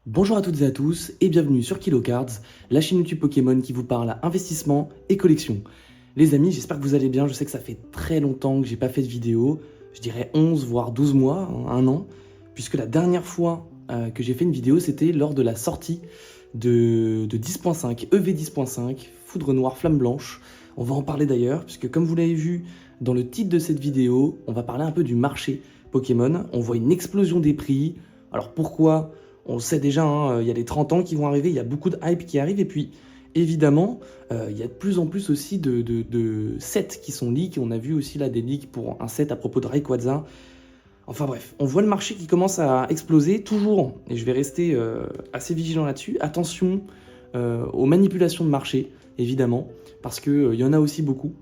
Bonjour à toutes et à tous et bienvenue sur KiloCards, la chaîne YouTube Pokémon qui vous parle investissement et collection. Les amis, j'espère que vous allez bien, je sais que ça fait très longtemps que j'ai pas fait de vidéo, je dirais 11 voire 12 mois, un an, puisque la dernière fois que j'ai fait une vidéo c'était lors de la sortie de 10.5, EV 10.5, Foudre Noire Flamme Blanche. On va en parler d'ailleurs, puisque comme vous l'avez vu dans le titre de cette vidéo, on va parler un peu du marché Pokémon, on voit une explosion des prix. Alors pourquoi ? On le sait déjà, hein, il y a les 30 ans qui vont arriver, il y a beaucoup de hype qui arrive, et puis évidemment, il y a de plus en plus aussi de sets qui sont leaks. On a vu aussi là des leaks pour un set à propos de Rayquaza. Enfin bref, on voit le marché qui commence à exploser, toujours, et je vais rester assez vigilant là-dessus. Attention aux manipulations de marché, évidemment, parce qu'il y en a aussi beaucoup.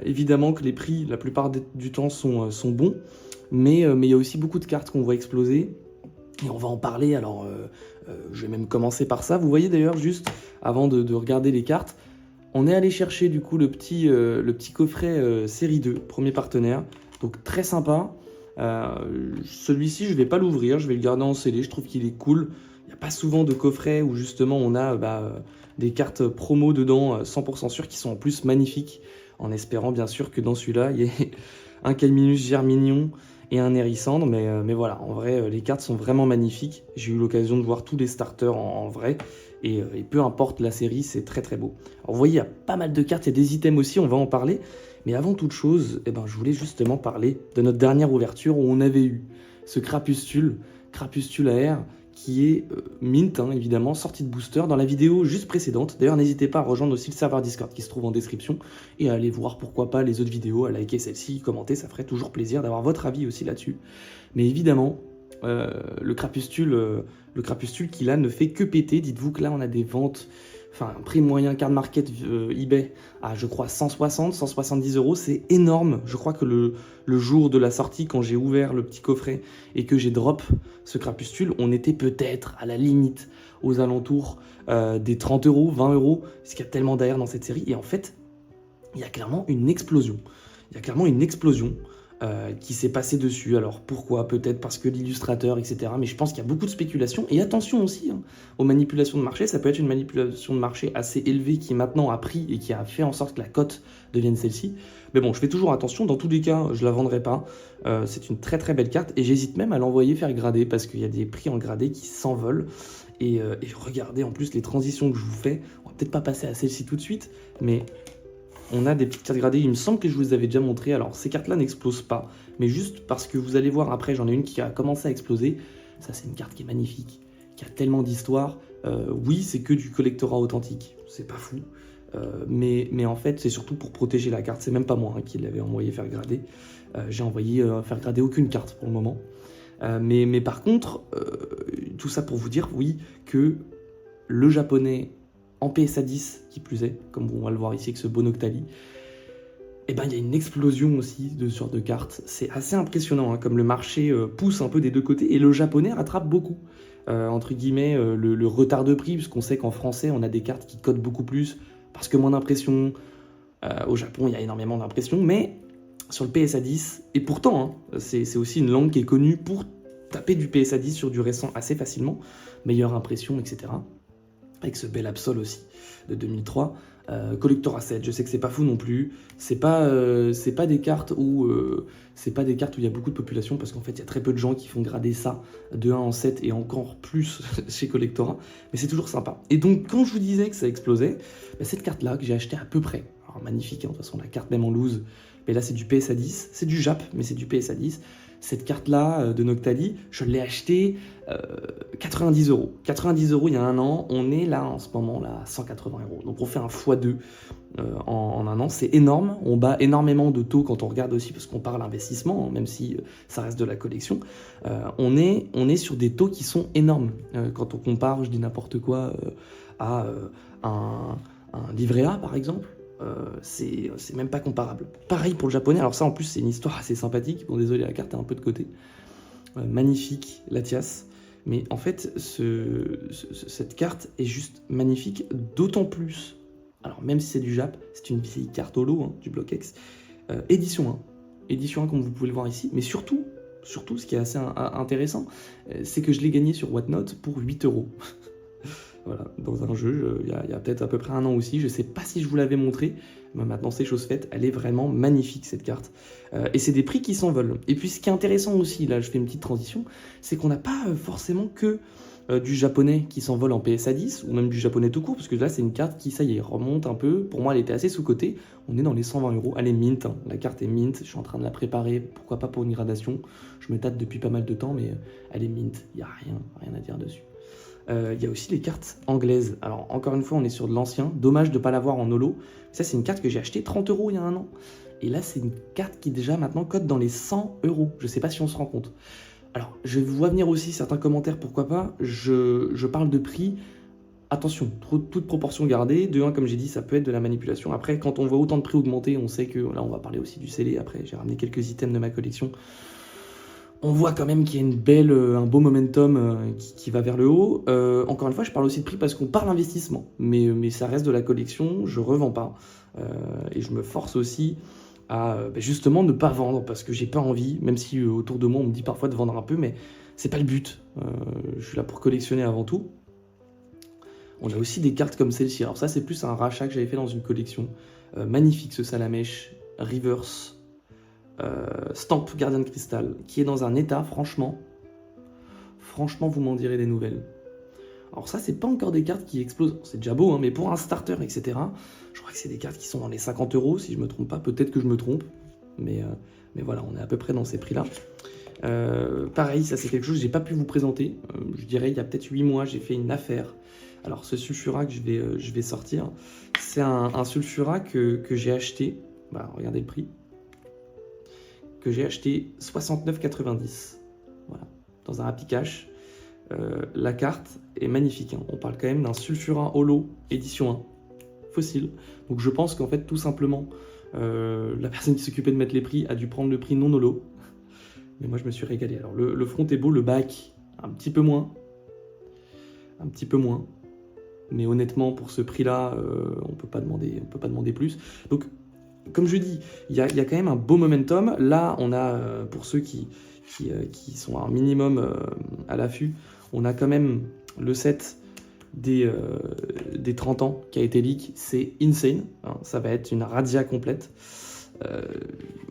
Évidemment que les prix, la plupart du temps, sont bons, mais il y a aussi beaucoup de cartes qu'on voit exploser. Et on va en parler, alors je vais même commencer par ça. Vous voyez d'ailleurs, juste avant de regarder les cartes, on est allé chercher du coup le petit coffret série 2, premier partenaire. Donc très sympa. Celui-ci, je vais pas l'ouvrir, je vais le garder en scellé, je trouve qu'il est cool. Il n'y a pas souvent de coffrets où justement on a des cartes promo dedans, 100% sûr, qui sont en plus magnifiques. En espérant bien sûr que dans celui-là, il y ait un Calminus Germignon et un Hérissandre, mais voilà, en vrai, les cartes sont vraiment magnifiques. J'ai eu l'occasion de voir tous les starters en vrai, et peu importe la série, c'est très très beau. Alors vous voyez, il y a pas mal de cartes, il y a des items aussi, on va en parler. Mais avant toute chose, je voulais justement parler de notre dernière ouverture où on avait eu ce Crapustule AR, qui est mint, hein, évidemment, sorti de booster dans la vidéo juste précédente. D'ailleurs, n'hésitez pas à rejoindre aussi le serveur Discord qui se trouve en description et à aller voir pourquoi pas les autres vidéos, à liker celle-ci, commenter, ça ferait toujours plaisir d'avoir votre avis aussi là-dessus. Mais évidemment, le crapustule qui là ne fait que péter. Dites-vous que là, on a des ventes, enfin, un prix moyen card market eBay à, je crois, 160, 170 euros, c'est énorme. Je crois que le jour de la sortie, quand j'ai ouvert le petit coffret et que j'ai drop ce crapustule, on était peut-être à la limite aux alentours des 30 euros, 20 euros, parce qu'il y a tellement d'AR dans cette série. Et en fait, il y a clairement une explosion. Il y a clairement une explosion qui s'est passée dessus. Alors pourquoi? Peut-être parce que l'illustrateur, etc. Mais je pense qu'il y a beaucoup de spéculation. Et attention aussi aux manipulations de marché. Ça peut être une manipulation de marché assez élevée qui maintenant a pris et qui a fait en sorte que la cote devienne celle-ci. Mais bon, je fais toujours attention. Dans tous les cas, je la vendrai pas. C'est une très très belle carte. Et j'hésite même à l'envoyer faire grader parce qu'il y a des prix en gradé qui s'envolent. Et regardez en plus les transitions que je vous fais. On va peut-être pas passer à celle-ci tout de suite, mais on a des petites cartes gradées, il me semble que je vous les avais déjà montré. Alors ces cartes là n'explosent pas, mais juste parce que vous allez voir après, j'en ai une qui a commencé à exploser. Ça, c'est une carte qui est magnifique, qui a tellement d'histoire. Oui, c'est que du collectorat authentique, c'est pas fou, mais en fait c'est surtout pour protéger la carte. C'est même pas moi qui l'avais envoyé faire grader. J'ai envoyé faire grader aucune carte pour le moment. Mais par contre, tout ça pour vous dire, oui, que le japonais en PSA 10, qui plus est, comme on va le voir ici avec ce beau Noctali, il y a une explosion aussi de ce genre de cartes. C'est assez impressionnant, hein, comme le marché pousse un peu des deux côtés, et le japonais rattrape beaucoup, entre guillemets, le retard de prix, puisqu'on sait qu'en français, on a des cartes qui cotent beaucoup plus, parce que moins d'impression. Au Japon, il y a énormément d'impression, mais sur le PSA 10, et pourtant, hein, c'est aussi une langue qui est connue pour taper du PSA 10 sur du récent assez facilement, meilleure impression, etc. Avec ce bel Absol aussi de 2003. Collector Asset, je sais que c'est pas fou non plus. C'est pas des cartes où il y a beaucoup de population, parce qu'en fait il y a très peu de gens qui font grader ça de 1 en 7 et encore plus chez Collectora, mais c'est toujours sympa. Et donc quand je vous disais que ça explosait, cette carte là que j'ai acheté à peu près, alors magnifique, hein, de toute façon la carte même en loose, mais là c'est du PSA 10, c'est du Jap, mais c'est du PSA 10. Cette carte-là de Noctali, je l'ai achetée 90 euros. 90 euros il y a un an, on est là en ce moment là à 180 euros. Donc on fait un x2 en un an, c'est énorme. On bat énormément de taux quand on regarde aussi, parce qu'on parle investissement, hein, même si ça reste de la collection. On est sur des taux qui sont énormes. Quand on compare, je dis n'importe quoi, à un livret A par exemple. C'est même pas comparable. Pareil pour le japonais, alors ça en plus c'est une histoire assez sympathique. Bon, désolé, la carte est un peu de côté. Magnifique, Latias. Mais en fait, cette carte est juste magnifique, d'autant plus. Alors même si c'est du Jap, c'est une vieille carte holo, hein, du bloc X. Édition 1. Édition 1 comme vous pouvez le voir ici, mais surtout, surtout, ce qui est assez intéressant, c'est que je l'ai gagné sur Whatnot pour 8 euros. Voilà, dans un jeu, il y a peut-être à peu près un an aussi, je sais pas si je vous l'avais montré, mais maintenant c'est chose faite, elle est vraiment magnifique cette carte. Et c'est des prix qui s'envolent. Et puis ce qui est intéressant aussi, là je fais une petite transition, c'est qu'on n'a pas forcément que du japonais qui s'envole en PSA 10, ou même du japonais tout court, parce que là c'est une carte qui, ça y est, remonte un peu. Pour moi elle était assez sous-cotée, on est dans les 120 euros, elle est mint, hein. La carte est mint, je suis en train de la préparer, pourquoi pas pour une gradation, je me tâte depuis pas mal de temps, mais elle est mint, il n'y a rien à dire dessus. Il y a aussi les cartes anglaises. Alors, encore une fois, on est sur de l'ancien. Dommage de ne pas l'avoir en holo. Ça, c'est une carte que j'ai achetée 30 euros il y a un an. Et là, c'est une carte qui déjà maintenant cote dans les 100 euros. Je ne sais pas si on se rend compte. Alors, je vois venir aussi certains commentaires, pourquoi pas. Je parle de prix. Attention, toute proportion gardée. De 1, comme j'ai dit, ça peut être de la manipulation. Après, quand on voit autant de prix augmenter, on sait que... Là, on va parler aussi du scellé. Après, j'ai ramené quelques items de ma collection. On voit quand même qu'il y a un beau momentum qui va vers le haut. Encore une fois, je parle aussi de prix parce qu'on parle investissement, mais ça reste de la collection, je revends pas. Et je me force aussi à justement ne pas vendre parce que j'ai pas envie, même si autour de moi on me dit parfois de vendre un peu, mais c'est pas le but. Je suis là pour collectionner avant tout. On a aussi des cartes comme celle-ci. Alors ça, c'est plus un rachat que j'avais fait dans une collection. Magnifique ce Salamèche, Reverse. Stamp Gardien Crystal, qui est dans un état, franchement, vous m'en direz des nouvelles. Alors ça, c'est pas encore des cartes qui explosent, c'est déjà beau, hein, mais pour un starter, etc., je crois que c'est des cartes qui sont dans les 50 euros, si je me trompe pas, peut-être que je me trompe, mais voilà, on est à peu près dans ces prix-là. Pareil, ça c'est quelque chose que j'ai pas pu vous présenter, je dirais il y a peut-être 8 mois, j'ai fait une affaire. Alors ce sulfurat que je vais sortir, c'est un sulfurat que j'ai acheté, bah, regardez le prix, que j'ai acheté 69,90. Voilà, dans un Happy Cash. La carte est magnifique. Hein. On parle quand même d'un sulfurin holo édition 1, fossile. Donc je pense qu'en fait, tout simplement, la personne qui s'occupait de mettre les prix a dû prendre le prix non holo. Mais moi, je me suis régalé. Alors le front est beau, le back, un petit peu moins. Un petit peu moins. Mais honnêtement, pour ce prix-là, on peut pas demander plus. Donc, comme je dis, il y a quand même un beau momentum. Là, on a, pour ceux qui sont un minimum à l'affût, on a quand même le set des 30 ans qui a été leak. C'est insane. Hein, ça va être une razzia complète.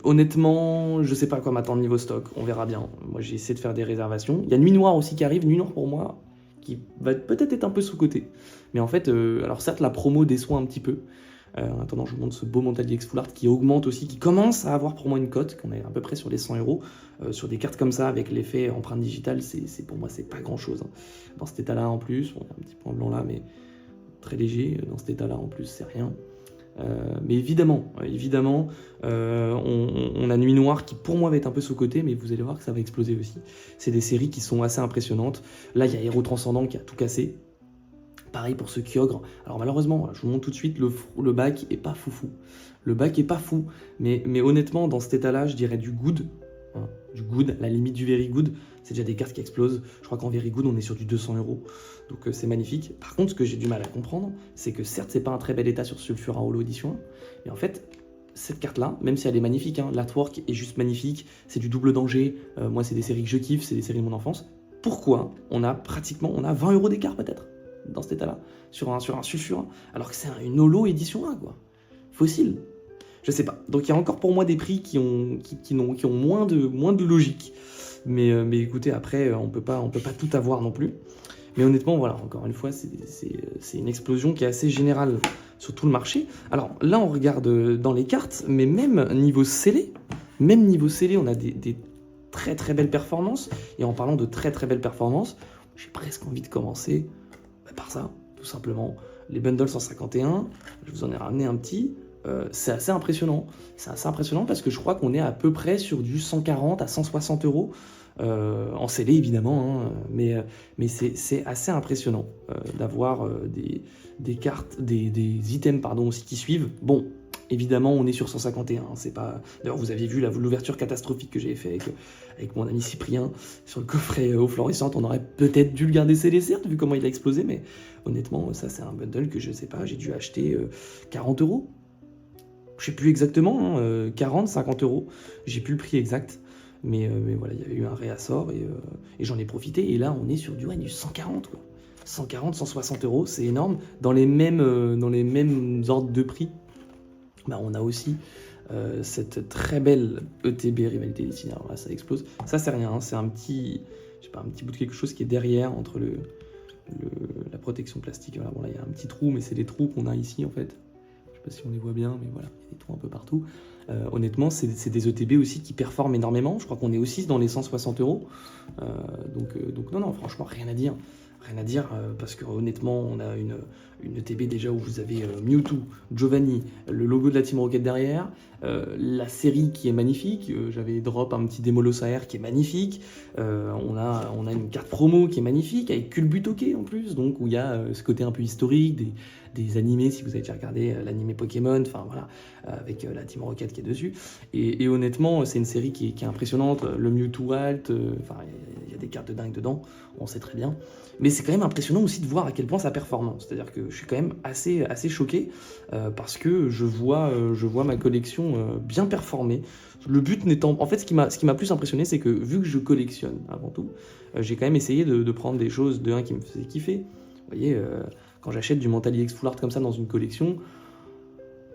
Honnêtement, je sais pas à quoi m'attendre niveau stock. On verra bien. Moi, j'ai essayé de faire des réservations. Il y a Nuit Noire aussi qui arrive. Nuit Noire, pour moi, qui va peut-être être un peu sous-côté. Mais en fait, alors certes, la promo déçoit un petit peu. Attendant, je vous montre ce beau Montalier X Full Art qui augmente aussi, qui commence à avoir pour moi une cote, qu'on est à peu près sur les 100 euros. Sur des cartes comme ça, avec l'effet empreinte digitale, pour moi, c'est pas grand-chose. Hein. Dans cet état-là, en plus, bon, il y a un petit point blanc là, mais très léger. Dans cet état-là, en plus, c'est rien. Mais évidemment, on a Nuit Noire qui, pour moi, va être un peu sous-côté, mais vous allez voir que ça va exploser aussi. C'est des séries qui sont assez impressionnantes. Là, il y a Héros Transcendant qui a tout cassé. Pareil pour ce Kyogre. Alors malheureusement, je vous montre tout de suite, le bac est pas foufou. Le bac est pas fou, mais honnêtement, dans cet état-là, je dirais du good. Hein, du good, la limite du very good, c'est déjà des cartes qui explosent. Je crois qu'en very good, on est sur du 200 euros. Donc c'est magnifique. Par contre, ce que j'ai du mal à comprendre, c'est que certes, c'est pas un très bel état sur Sulfurin Holo Edition 1, mais en fait, cette carte-là, même si elle est magnifique, hein, l'artwork est juste magnifique, c'est du double danger. Moi, c'est des séries que je kiffe, c'est des séries de mon enfance. Pourquoi on a 20 euros d'écart peut-être dans cet état-là, sur un sulfurin, alors que c'est une holo édition 1, quoi. Fossile. Je sais pas. Donc il y a encore pour moi des prix qui ont moins de logique. Mais écoutez, après, on peut pas tout avoir non plus. Mais honnêtement, voilà, encore une fois, c'est une explosion qui est assez générale sur tout le marché. Alors là, on regarde dans les cartes, mais même niveau scellé, on a des très très belles performances. Et en parlant de très très belles performances, j'ai presque envie de commencer par ça, tout simplement. Les bundles 151, je vous en ai ramené un petit. C'est assez impressionnant. C'est assez impressionnant parce que je crois qu'on est à peu près sur du 140 à 160 euros. En scellé évidemment, hein, mais c'est assez impressionnant d'avoir des cartes, des items pardon, aussi qui suivent. Bon, évidemment on est sur 151, hein, c'est pas... D'ailleurs vous aviez vu l'ouverture catastrophique que j'avais fait avec mon ami Cyprien sur le coffret eau fluorescente. On aurait peut-être dû le garder scellé certes vu comment il a explosé, mais honnêtement ça c'est un bundle que je sais pas, j'ai dû acheter 40 euros. Je sais plus exactement, hein, 40, 50 euros, j'ai plus le prix exact. mais voilà, il y avait eu un réassort et j'en ai profité. Et là, on est sur du 140, quoi. 140, 160 euros, c'est énorme. Dans les mêmes ordres de prix, bah, on a aussi cette très belle ETB Rivalité Destinée. Alors là, ça explose. Ça, c'est rien, hein, c'est un petit, je sais pas, un petit bout de quelque chose qui est derrière entre la protection plastique. Voilà, bon, là, il y a un petit trou, mais c'est les trous qu'on a ici, en fait. Je sais pas si on les voit bien, mais voilà, il y a des trous un peu partout. Honnêtement, c'est des ETB aussi qui performent énormément. Je crois qu'on est aussi dans les 160 euros. Donc non, franchement, rien à dire. Rien à dire, parce que honnêtement, on a une ETB déjà où vous avez Mewtwo, Giovanni, le logo de la Team Rocket derrière, la série qui est magnifique. J'avais drop un petit Démolosaire qui est magnifique. On a une carte promo qui est magnifique avec Culbutoke en plus, donc où il y a ce côté un peu historique, des animés, si vous avez déjà regardé l'animé Pokémon, enfin voilà, avec la Team Rocket qui est dessus. Et honnêtement, c'est une série qui est impressionnante. Le Mewtwo Alt, enfin, il y a des cartes de dingue dedans, on sait très bien. Mais c'est quand même impressionnant aussi de voir à quel point ça performe. C'est-à-dire que je suis quand même assez choqué parce que je vois ma collection bien performer. Le but n'étant... En fait, ce qui m'a plus impressionné, c'est que vu que je collectionne avant tout, j'ai quand même essayé de prendre des choses qui me faisaient kiffer. Vous voyez, quand j'achète du Mentally X Full Art comme ça dans une collection,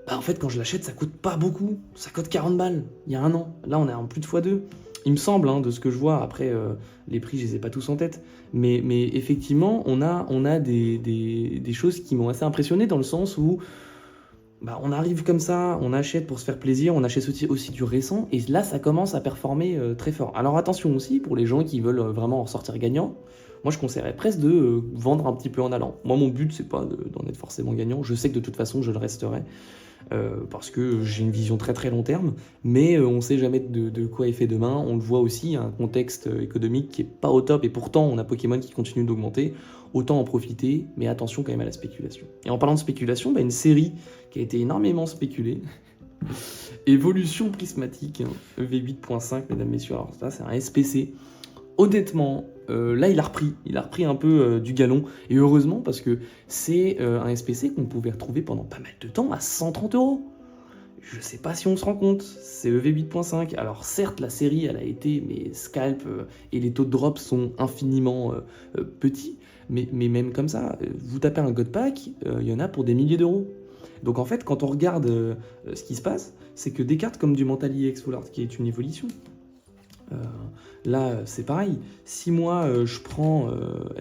bah en fait, quand je l'achète, ça coûte pas beaucoup. Ça coûte 40 balles il y a un an. Là, on est en plus de x2. Il me semble, hein, de ce que je vois, après les prix je les ai pas tous en tête, mais effectivement on a des choses qui m'ont assez impressionné dans le sens où bah, on arrive comme ça, on achète pour se faire plaisir, on achète aussi du récent, et là ça commence à performer très fort. Alors attention aussi, pour les gens qui veulent vraiment en sortir gagnant, moi je conseillerais presque de vendre un petit peu en allant. Moi mon but c'est pas d'en être forcément gagnant, je sais que de toute façon je le resterai, parce que j'ai une vision très très long terme, mais on ne sait jamais de quoi est fait demain. On le voit aussi, il y a un contexte économique qui est pas au top, et pourtant on a Pokémon qui continue d'augmenter, autant en profiter, mais attention quand même à la spéculation. Et en parlant de spéculation, bah, une série qui a été énormément spéculée, Évolution Prismatique, hein, EV8.5, mesdames, messieurs, alors ça c'est un SPC. Honnêtement, là il a repris un peu du galon, et heureusement parce que c'est un SPC qu'on pouvait retrouver pendant pas mal de temps à 130 euros. Je sais pas si on se rend compte, c'est EV8.5. Alors certes la série elle a été, mais scalp et les taux de drop sont infiniment petits, mais même comme ça, vous tapez un God Pack, il y en a pour des milliers d'euros. Donc en fait quand on regarde ce qui se passe, c'est que des cartes comme du Mentally X Full Art qui est une évolution, là c'est pareil, si moi je prends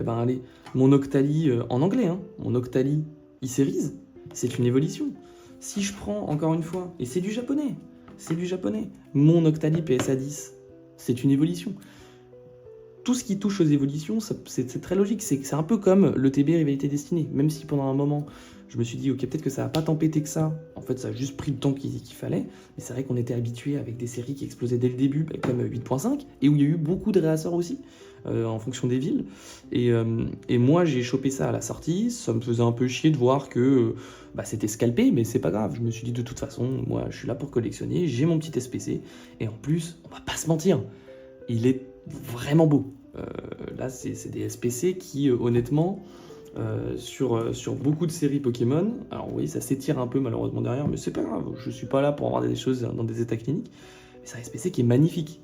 allez, mon Octali en anglais, hein, mon Octali E-Series, c'est une évolution. Si je prends encore une fois, et c'est du japonais, mon Octali PSA 10, c'est une évolution. Tout ce qui touche aux évolutions, c'est très logique, c'est un peu comme le TB Rivalité Destinée, même si pendant un moment je me suis dit ok peut-être que ça va pas tant péter que ça, en fait ça a juste pris le temps qu'il fallait, mais c'est vrai qu'on était habitué avec des séries qui explosaient dès le début, comme 8.5, et où il y a eu beaucoup de réassorts aussi, en fonction des villes, et moi j'ai chopé ça à la sortie, ça me faisait un peu chier de voir que c'était scalpé, mais c'est pas grave, je me suis dit de toute façon, moi je suis là pour collectionner, j'ai mon petit SPC, et en plus, on va pas se mentir, il est vraiment beau. Là c'est des SPC qui honnêtement... sur beaucoup de séries Pokémon. Alors oui, ça s'étire un peu malheureusement derrière, mais c'est pas grave, je suis pas là pour avoir des choses dans des états cliniques. Mais c'est un SPC qui est magnifique.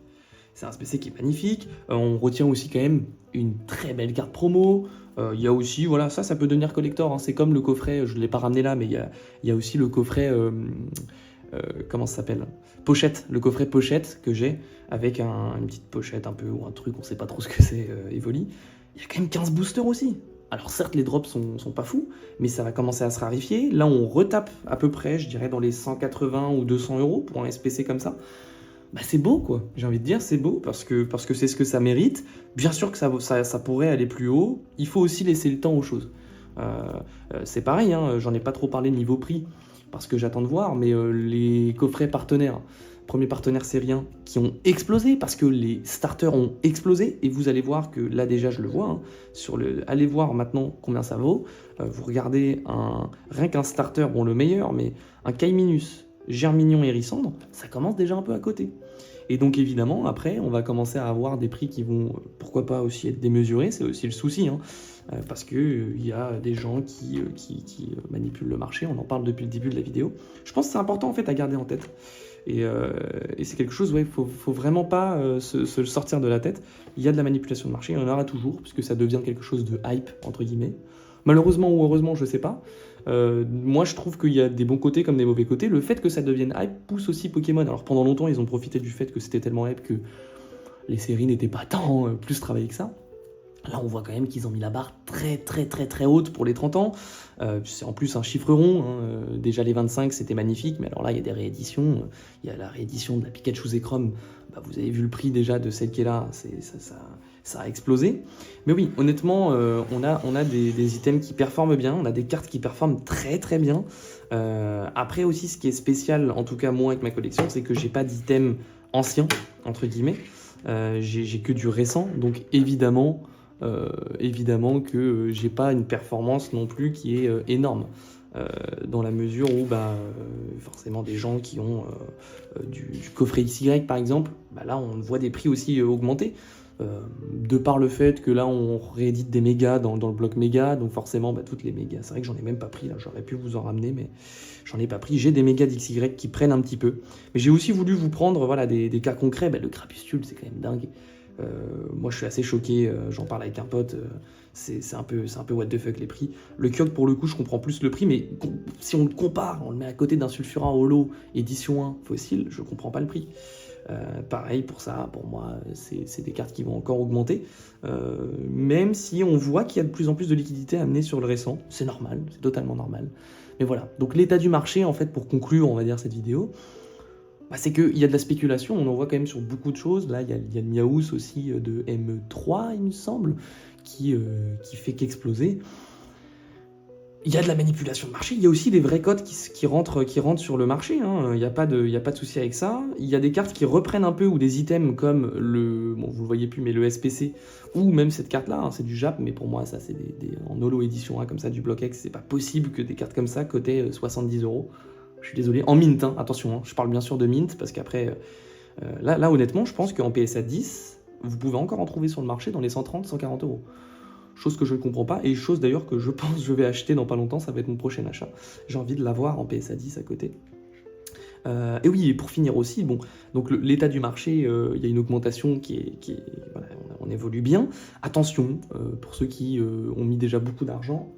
On retient aussi quand même une très belle carte promo. Il y a aussi, voilà, ça peut devenir collector, hein. C'est comme le coffret, je ne l'ai pas ramené là, mais il y a aussi le coffret... comment ça s'appelle, pochette, le coffret pochette que j'ai, avec une petite pochette un peu, ou un truc, on sait pas trop ce que c'est, Evoli. Il y a quand même 15 boosters aussi. Alors certes les drops sont pas fous, mais ça va commencer à se rarifier. Là on retape à peu près, je dirais dans les 180 ou 200 euros pour un SPC comme ça. C'est beau quoi, j'ai envie de dire c'est beau parce que c'est ce que ça mérite. Bien sûr que ça pourrait aller plus haut, il faut aussi laisser le temps aux choses. C'est pareil, hein, j'en ai pas trop parlé niveau prix, parce que j'attends de voir, mais les coffrets partenaires, premiers partenaires sériens qui ont explosé, parce que les starters ont explosé, et vous allez voir que là déjà je le vois, hein, allez voir maintenant combien ça vaut, vous regardez rien qu'un starter, bon le meilleur, mais un Kaiminus, Germignon et Rissandre, ça commence déjà un peu à côté. Et donc évidemment, après, on va commencer à avoir des prix qui vont, pourquoi pas aussi être démesurés, c'est aussi le souci, hein, parce qu'il y a des gens qui manipulent le marché, on en parle depuis le début de la vidéo. Je pense que c'est important en fait à garder en tête. Et c'est quelque chose, ouais, faut vraiment pas se le sortir de la tête. Il y a de la manipulation de marché, il y en aura toujours, puisque ça devient quelque chose de hype, entre guillemets. Malheureusement ou heureusement, je sais pas. Moi, je trouve qu'il y a des bons côtés comme des mauvais côtés. Le fait que ça devienne hype pousse aussi Pokémon. Alors pendant longtemps, ils ont profité du fait que c'était tellement hype que les séries n'étaient pas tant plus travaillées que ça. Là, on voit quand même qu'ils ont mis la barre très très très très haute pour les 30 ans. C'est en plus un chiffre rond. Déjà les 25, c'était magnifique, mais alors là, il y a des rééditions. Il y a la réédition de la Pikachu Zekrom. Bah, vous avez vu le prix déjà de celle qui est là. Ça a explosé. Mais oui, honnêtement, on a des items qui performent bien. On a des cartes qui performent très très bien. Après aussi, ce qui est spécial, en tout cas moi avec ma collection, c'est que j'ai pas d'items anciens, entre guillemets. J'ai que du récent. Donc évidemment que j'ai pas une performance non plus qui est énorme. Dans la mesure où forcément des gens qui ont du coffret XY par exemple, là on voit des prix aussi augmenter. De par le fait que là on réédite des mégas dans le bloc méga, donc forcément toutes les mégas, c'est vrai que j'en ai même pas pris là, j'aurais pu vous en ramener mais j'en ai pas pris, j'ai des mégas d'XY qui prennent un petit peu, mais j'ai aussi voulu vous prendre voilà, des cas concrets. Le crapustule c'est quand même dingue. Moi je suis assez choqué, j'en parle avec un pote, c'est un peu what the fuck les prix. Le Kyogre pour le coup je comprends plus le prix, mais si on le compare, on le met à côté d'un Sulfurin Holo édition 1 fossile, je comprends pas le prix. Pareil pour ça, pour moi c'est des cartes qui vont encore augmenter, même si on voit qu'il y a de plus en plus de liquidités amenées sur le récent, c'est normal, c'est totalement normal. Mais voilà, donc l'état du marché en fait pour conclure on va dire cette vidéo, c'est qu'il y a de la spéculation, on en voit quand même sur beaucoup de choses. Là, il y a le Miaous aussi de M3, il me semble, qui fait qu'exploser. Il y a de la manipulation de marché, il y a aussi des vraies cotes qui rentrent sur le marché, hein. Il n'y a pas de souci avec ça. Il y a des cartes qui reprennent un peu, ou des items comme vous le voyez plus, mais le SPC, ou même cette carte-là, c'est du Jap, mais pour moi, ça c'est en holo édition 1, comme ça, du bloc X, c'est pas possible que des cartes comme ça cotaient 70€. Je suis désolé, en mint, attention, je parle bien sûr de mint, parce qu'après, là honnêtement, je pense qu'en PSA 10, vous pouvez encore en trouver sur le marché dans les 130, 140€. Chose que je ne comprends pas, et chose d'ailleurs que je pense que je vais acheter dans pas longtemps, ça va être mon prochain achat. J'ai envie de l'avoir en PSA 10 à côté. Et oui, et pour finir aussi, donc l'état du marché, il y a une augmentation voilà, on évolue bien. Attention, pour ceux qui ont mis déjà beaucoup d'argent,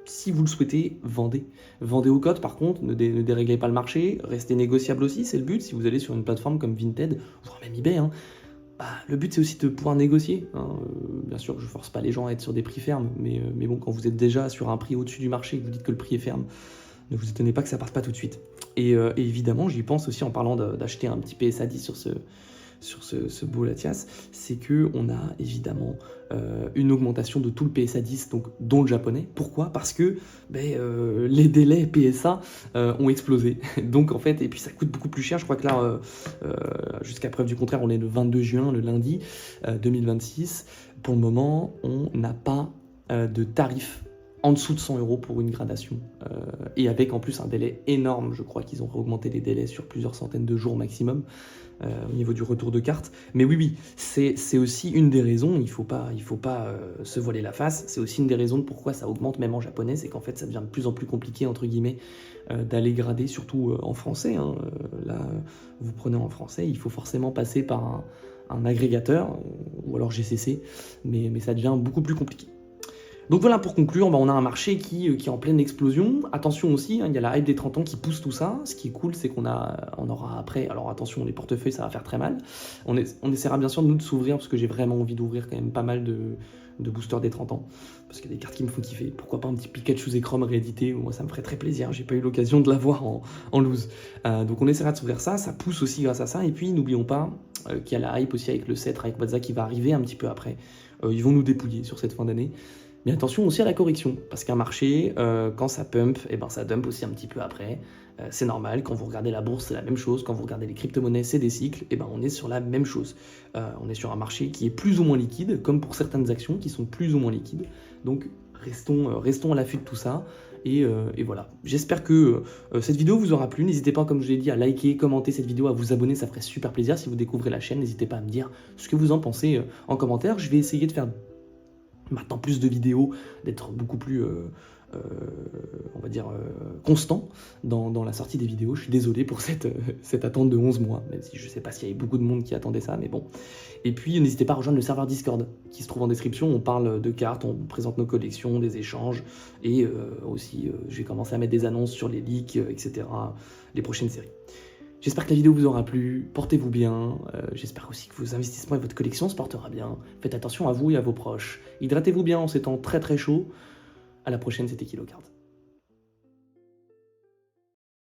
si vous le souhaitez, vendez. Vendez au code, par contre, ne déréglez pas le marché, restez négociable aussi, c'est le but. Si vous allez sur une plateforme comme Vinted, voire même eBay, le but c'est aussi de pouvoir négocier. Bien sûr, je force pas les gens à être sur des prix fermes, mais bon, quand vous êtes déjà sur un prix au-dessus du marché et que vous dites que le prix est ferme, ne vous étonnez pas que ça parte pas tout de suite. Et évidemment, j'y pense aussi en parlant d'acheter un petit PSA 10 sur ce beau Latias, c'est qu'on a évidemment une augmentation de tout le PSA 10, donc, dont le japonais. Pourquoi ? Parce que les délais PSA ont explosé. Donc en fait, et puis ça coûte beaucoup plus cher. Je crois que là, jusqu'à preuve du contraire, on est le 22 juin, le lundi 2026. Pour le moment, on n'a pas de tarif en dessous de 100€ pour une gradation, et avec en plus un délai énorme. Je crois qu'ils ont augmenté les délais sur plusieurs centaines de jours maximum au niveau du retour de carte. Mais oui, c'est aussi une des raisons, il faut pas se voiler la face, c'est aussi une des raisons de pourquoi ça augmente même en japonais, c'est qu'en fait ça devient de plus en plus compliqué, entre guillemets, d'aller grader, surtout en français. Là, vous prenez en français, il faut forcément passer par un agrégateur, ou alors GCC, mais ça devient beaucoup plus compliqué. Donc voilà, pour conclure, on a un marché qui est en pleine explosion. Attention aussi, il y a la hype des 30 ans qui pousse tout ça. Ce qui est cool, c'est qu'on aura après, alors attention, les portefeuilles, ça va faire très mal. On essaiera bien sûr de nous s'ouvrir, parce que j'ai vraiment envie d'ouvrir quand même pas mal de boosters des 30 ans. Parce qu'il y a des cartes qui me font kiffer. Pourquoi pas un petit Pikachu Zekrom réédité, moi ça me ferait très plaisir, j'ai pas eu l'occasion de l'avoir en loose. Donc on essaiera de s'ouvrir ça pousse aussi grâce à ça. Et puis n'oublions pas qu'il y a la hype aussi avec le set Rayquaza qui va arriver un petit peu après. Ils vont nous dépouiller sur cette fin d'année. Mais attention aussi à la correction, parce qu'un marché, quand ça pump, ça dump aussi un petit peu après. C'est normal, quand vous regardez la bourse, c'est la même chose. Quand vous regardez les crypto-monnaies, c'est des cycles. On est sur la même chose. On est sur un marché qui est plus ou moins liquide, comme pour certaines actions qui sont plus ou moins liquides. Donc restons à l'affût de tout ça. Et voilà. J'espère que cette vidéo vous aura plu. N'hésitez pas, comme je l'ai dit, à liker, commenter cette vidéo, à vous abonner, ça ferait super plaisir. Si vous découvrez la chaîne, n'hésitez pas à me dire ce que vous en pensez en commentaire. Je vais essayer de faire maintenant plus de vidéos, d'être beaucoup plus, on va dire, constant dans la sortie des vidéos. Je suis désolé pour cette attente de 11 mois, même si je sais pas s'il y avait beaucoup de monde qui attendait ça, mais bon. Et puis, n'hésitez pas à rejoindre le serveur Discord, qui se trouve en description. On parle de cartes, on présente nos collections, des échanges, et aussi, je vais commencer à mettre des annonces sur les leaks, etc., les prochaines séries. J'espère que la vidéo vous aura plu, portez-vous bien, j'espère aussi que vos investissements et votre collection se portera bien. Faites attention à vous et à vos proches. Hydratez-vous bien en ces temps très très chauds. À la prochaine, c'était KiloCard.